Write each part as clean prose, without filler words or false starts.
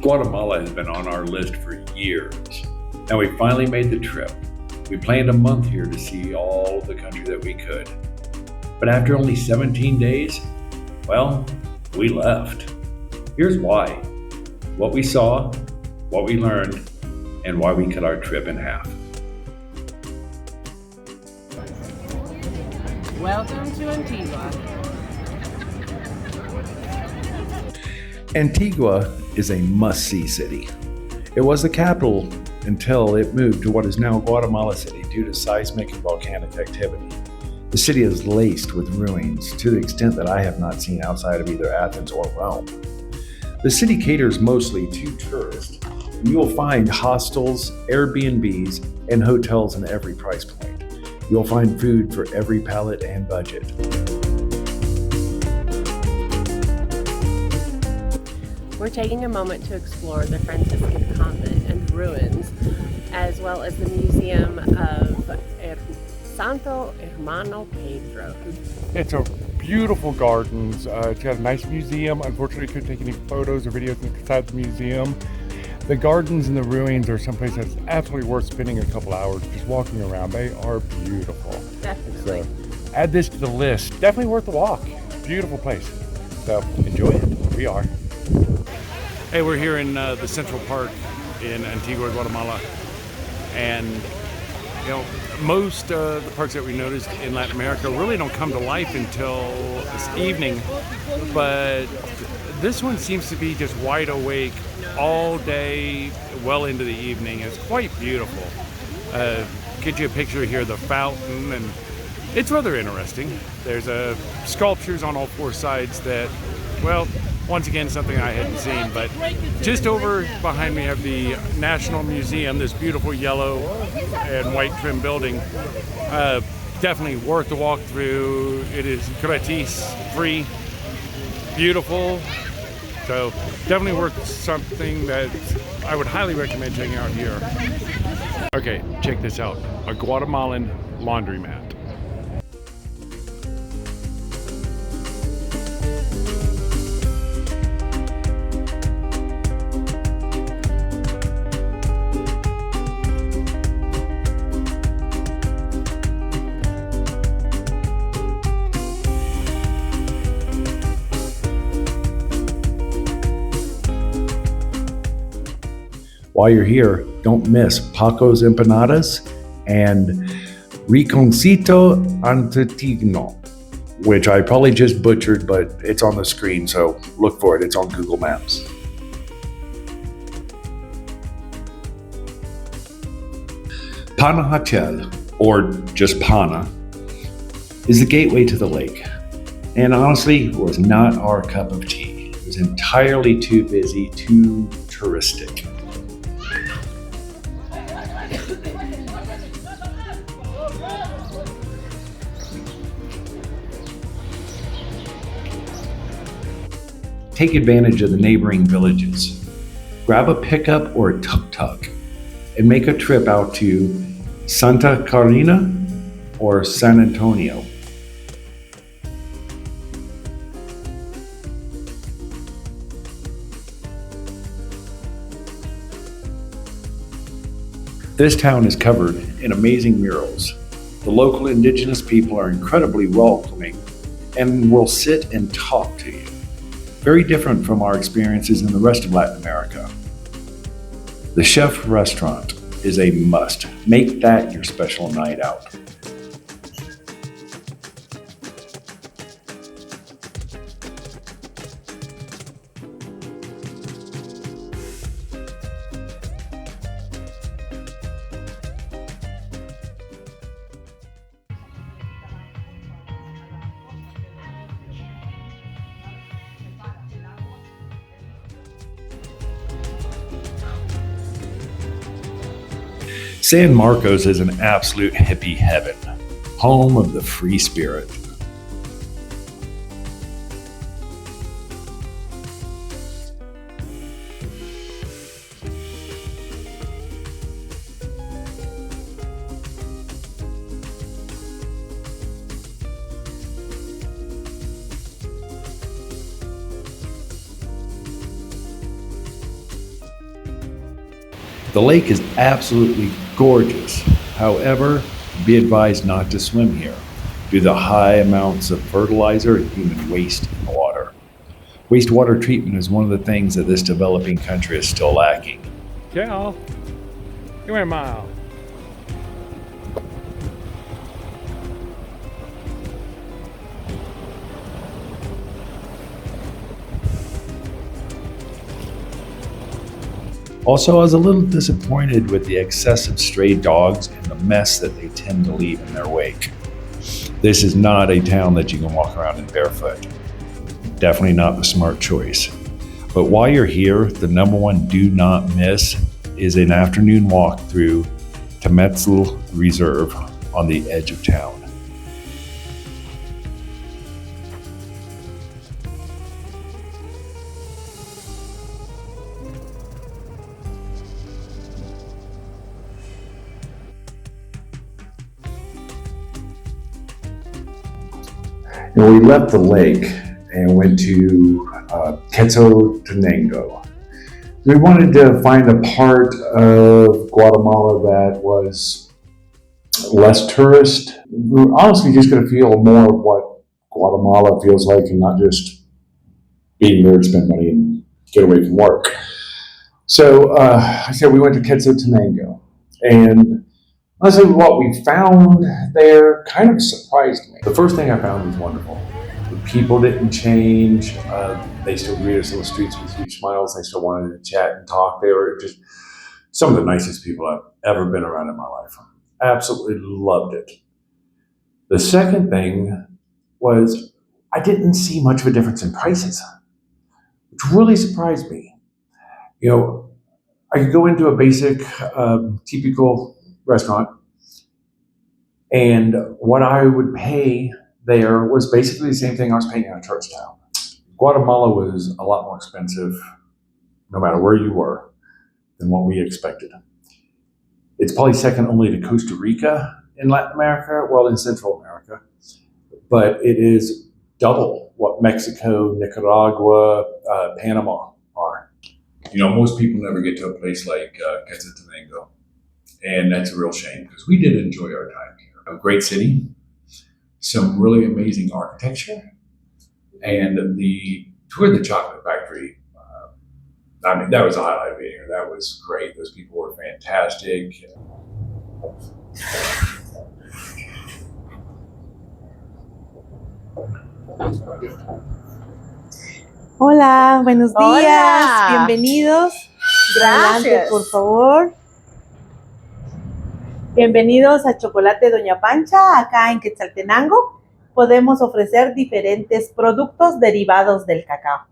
Guatemala has been on our list for years, and we finally made the trip. We planned a month here to see all the country that we could. But after only 17 days, well, we left. Here's why. What we saw, what we learned, and why we cut our trip in half. Welcome to Antigua. Antigua is a must-see city. It was the capital until it moved to what is now Guatemala City due to seismic and volcanic activity. The city is laced with ruins to the extent that I have not seen outside of either Athens or Rome. The city caters mostly to tourists, and you will find hostels, Airbnbs, and hotels in every price point. You'll find food for every palate and budget. We're taking a moment to explore the Franciscan convent and ruins, as well as the Museum of Santo Hermano Pedro. It's a beautiful gardens. It's got a nice museum. Unfortunately, couldn't take any photos or videos inside the museum. The gardens and the ruins are someplace that's absolutely worth spending a couple hours just walking around. They are beautiful. Definitely. So add this to the list. Definitely worth the walk. Beautiful place. So enjoy it. We are. Hey, we're here in the Central Park in Antigua, Guatemala, and you know, most of the parks that we noticed in Latin America really don't come to life until this evening, but this one seems to be just wide awake all day, well into the evening. It's quite beautiful. Get you a picture here of the fountain, and it's rather interesting. There's sculptures on all four sides that, well, once again, something I hadn't seen, but just over behind me have the National Museum, this beautiful yellow and white trim building. Definitely worth the walk through. It is gratis, free, beautiful. So definitely worth something that I would highly recommend checking out here. Okay, check this out, a Guatemalan laundromat. While you're here, don't miss Paco's Empanadas and Rinconcito Antigno, which I probably just butchered, but it's on the screen, so look for it. It's on Google Maps. Pana Hotel, or just Pana, is the gateway to the lake, and honestly was not our cup of tea. It was entirely too busy, too touristic. Take advantage of the neighboring villages. Grab a pickup or a tuk-tuk and make a trip out to Santa Carolina or San Antonio. This town is covered in amazing murals. The local indigenous people are incredibly welcoming and will sit and talk to you. Very different from our experiences in the rest of Latin America. The Chef Restaurant is a must. Make that your special night out. San Marcos is an absolute hippie heaven, home of the free spirit. The lake is absolutely gorgeous. However, be advised not to swim here due to the high amounts of fertilizer and human waste in the water. Wastewater treatment is one of the things that this developing country is still lacking. Cal, come here, Mile. Also, I was a little disappointed with the excessive stray dogs and the mess that they tend to leave in their wake. This is not a town that you can walk around in barefoot. Definitely not the smart choice. But while you're here, the number one do not miss is an afternoon walk through Temetzl Reserve on the edge of town. And we left the lake and went to Quetzaltenango. We wanted to find a part of Guatemala that was less tourist. We were honestly just going to feel more of what Guatemala feels like and not just being there to spend money and get away from work. So I said we went to Quetzaltenango. And honestly, what we found there kind of surprised me. The first thing I found was wonderful. The people didn't change. They still greeted us on the streets with huge smiles. They still wanted to chat and talk. They were just some of the nicest people I've ever been around in my life. Absolutely loved it. The second thing was I didn't see much of a difference in prices, which really surprised me. You know, I could go into a basic, typical restaurant, and what I would pay there was basically the same thing I was paying in a church town. Guatemala was a lot more expensive, no matter where you were, than what we expected. It's probably second only to Costa Rica in Latin America, well, in Central America, but it is double what Mexico, Nicaragua, Panama are. You know, most people never get to a place like Quetzaltenango, and that's a real shame because we did enjoy our time here. A great city, some really amazing architecture, and the tour of the chocolate factory. I mean, that was a highlight of being here. That was great. Those people were fantastic. Hola, buenos días, Hola. bienvenidos. Gracias. Adelante, por favor. Bienvenidos a Chocolate Doña Pancha, acá en Quetzaltenango. Podemos ofrecer diferentes productos derivados del cacao.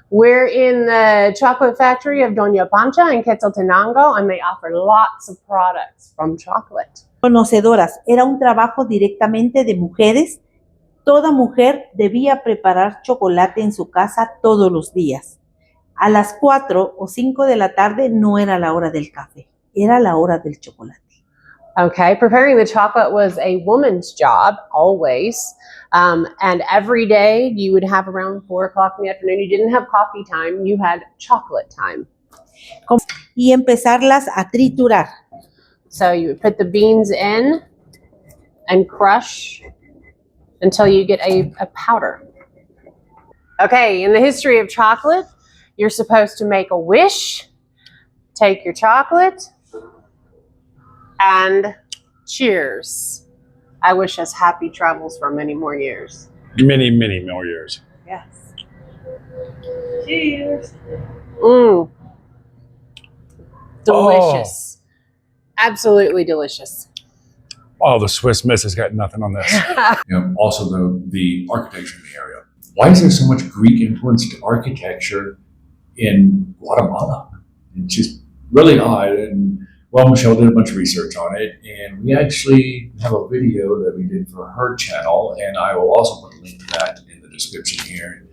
We're in the chocolate factory of Doña Pancha in Quetzaltenango, and they offer lots of products from chocolate. Conocedoras, era un trabajo directamente de mujeres. Toda mujer debía preparar chocolate en su casa todos los días. A las 4 o 5 de la tarde no era la hora del café, era la hora del chocolate. Okay, preparing the chocolate was a woman's job, always. And every day you would have around 4 o'clock in the afternoon. You didn't have coffee time, you had chocolate time. Y empezarlas a triturar. So you would put the beans in and crush until you get a powder. Okay, in the history of chocolate, you're supposed to make a wish, take your chocolate, and cheers. I wish us happy travels for many more years. Many, many more years. Yes. Cheers. Mmm. Delicious. Absolutely delicious. Oh, the Swiss Miss has got nothing on this. You know, also the architecture in the area. Why is there so much Greek influenced architecture in Guatemala? It's just really odd. And well, Michelle did a bunch of research on it, and we actually have a video that we did for her channel, and I will also put a link to that in the description here.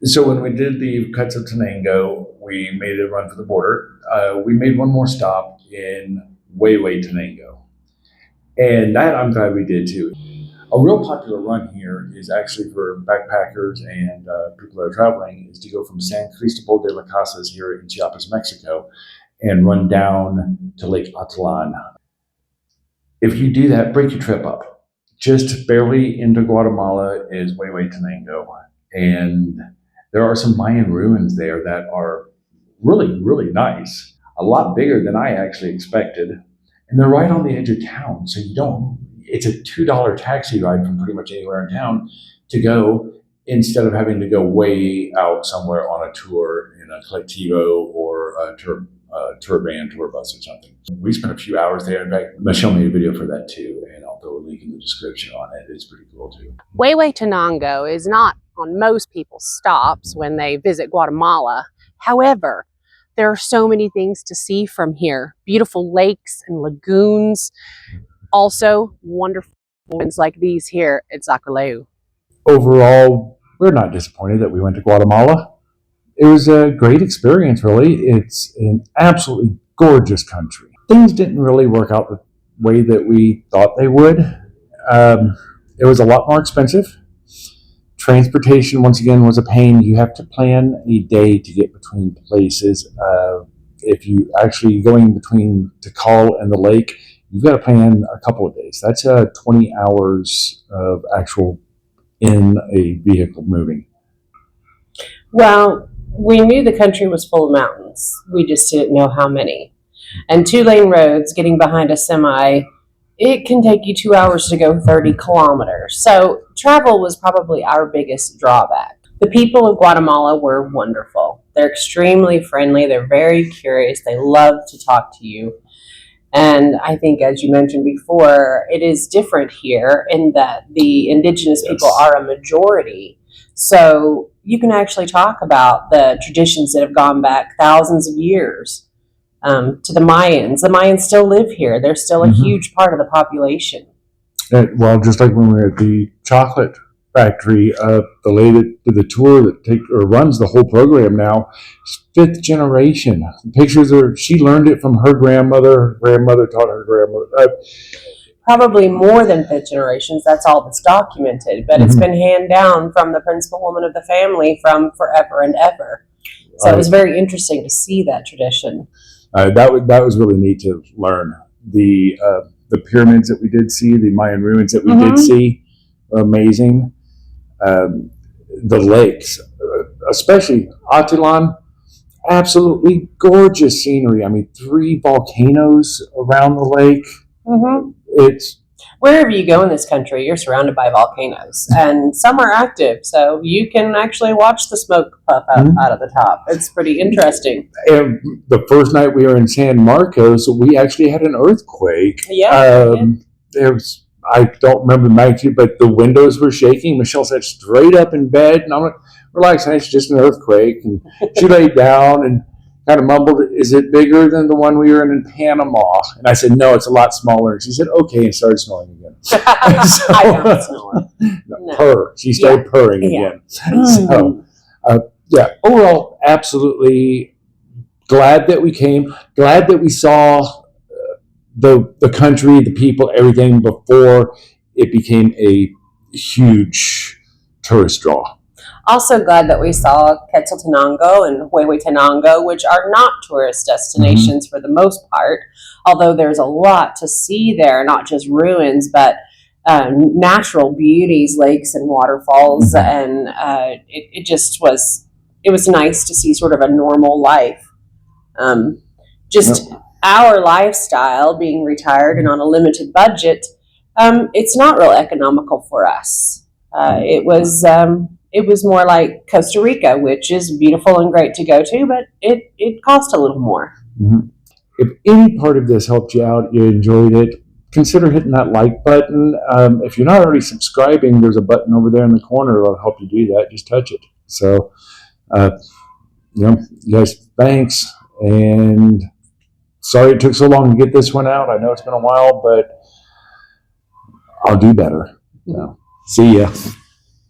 So when we did the Quetzaltenango, we made a run for the border. We made one more stop in Tenango. And that I'm glad we did too. A real popular run here is actually for backpackers and people that are traveling is to go from San Cristobal de las Casas here in Chiapas, Mexico, and run down to Lake Atilan. If you do that, break your trip up. Just barely into Guatemala is Huehuetenango, and there are some Mayan ruins there that are really, really nice. A lot bigger than I actually expected, and they're right on the edge of town, so you don't. It's a $2 taxi ride from pretty much anywhere in town to go, instead of having to go way out somewhere on a tour in a collectivo or a tour van, tour bus or something. We spent a few hours there. In fact, Michelle made a video for that too, and I'll throw a link in the description on it. It's pretty cool too. Huehuetenango is not on most people's stops when they visit Guatemala. However, there are so many things to see from here. Beautiful lakes and lagoons. Also, wonderful ruins like these here at Zacaleu. Overall, we're not disappointed that we went to Guatemala. It was a great experience, really. It's an absolutely gorgeous country. Things didn't really work out the way that we thought they would. It was a lot more expensive. Transportation, once again, was a pain. You have to plan a day to get between places. If you actually going between Tikal and the lake, you've got to plan a couple of days. That's 20 hours of actual in a vehicle moving. Well, we knew the country was full of mountains. We just didn't know how many. And 2-lane roads, getting behind a semi, it can take you 2 hours to go 30 kilometers. So travel was probably our biggest drawback. The people of Guatemala were wonderful. They're extremely friendly. They're very curious. They love to talk to you. And I think, as you mentioned before, it is different here in that the indigenous people are a majority. So you can actually talk about the traditions that have gone back thousands of years to the Mayans. The Mayans still live here. They're still a huge part of the population. Well, just like when we were at the chocolate factory, the lady that did the tour that runs the whole program now, 5th generation. The pictures she learned it from her grandmother. Her grandmother taught her grandmother. Probably more than 5th generations. That's all that's documented. But it's been handed down from the principal woman of the family from forever and ever. So it was very interesting to see that tradition. That was really neat to learn. The pyramids that we did see, the Mayan ruins that we did see, were amazing. The lakes, especially Atilan, absolutely gorgeous scenery. I mean, 3 volcanoes around the lake. It's wherever you go in this country, you're surrounded by volcanoes, and some are active, so you can actually watch the smoke puff out of the top. It's pretty interesting. And the first night we were in San Marcos, we actually had an earthquake. It was, I don't remember the magnitude, but the windows were shaking. Michelle sat straight up in bed, and I'm like, relax, it's just an earthquake. And she laid down and kind of mumbled, "Is it bigger than the one we were in Panama?" And I said, "No, it's a lot smaller." And she said, "Okay," and started snoring again. I don't snore. No. Purr. She started purring again. So, overall, absolutely glad that we came. Glad that we saw the country, the people, everything before it became a huge tourist draw. Also glad that we saw Quetzaltenango and Huehuetenango, which are not tourist destinations for the most part, although there's a lot to see there, not just ruins, but natural beauties, lakes and waterfalls, and it was nice to see sort of a normal life. Our lifestyle, being retired and on a limited budget, it's not real economical for us. It was more like Costa Rica, which is beautiful and great to go to, but it cost a little more. If any part of this helped you out, you enjoyed it, consider hitting that like button. If you're not already subscribing, there's a button over there in the corner that'll help you do that. Just touch it. So, you guys, thanks. And sorry it took so long to get this one out. I know it's been a while, but I'll do better. So, see ya.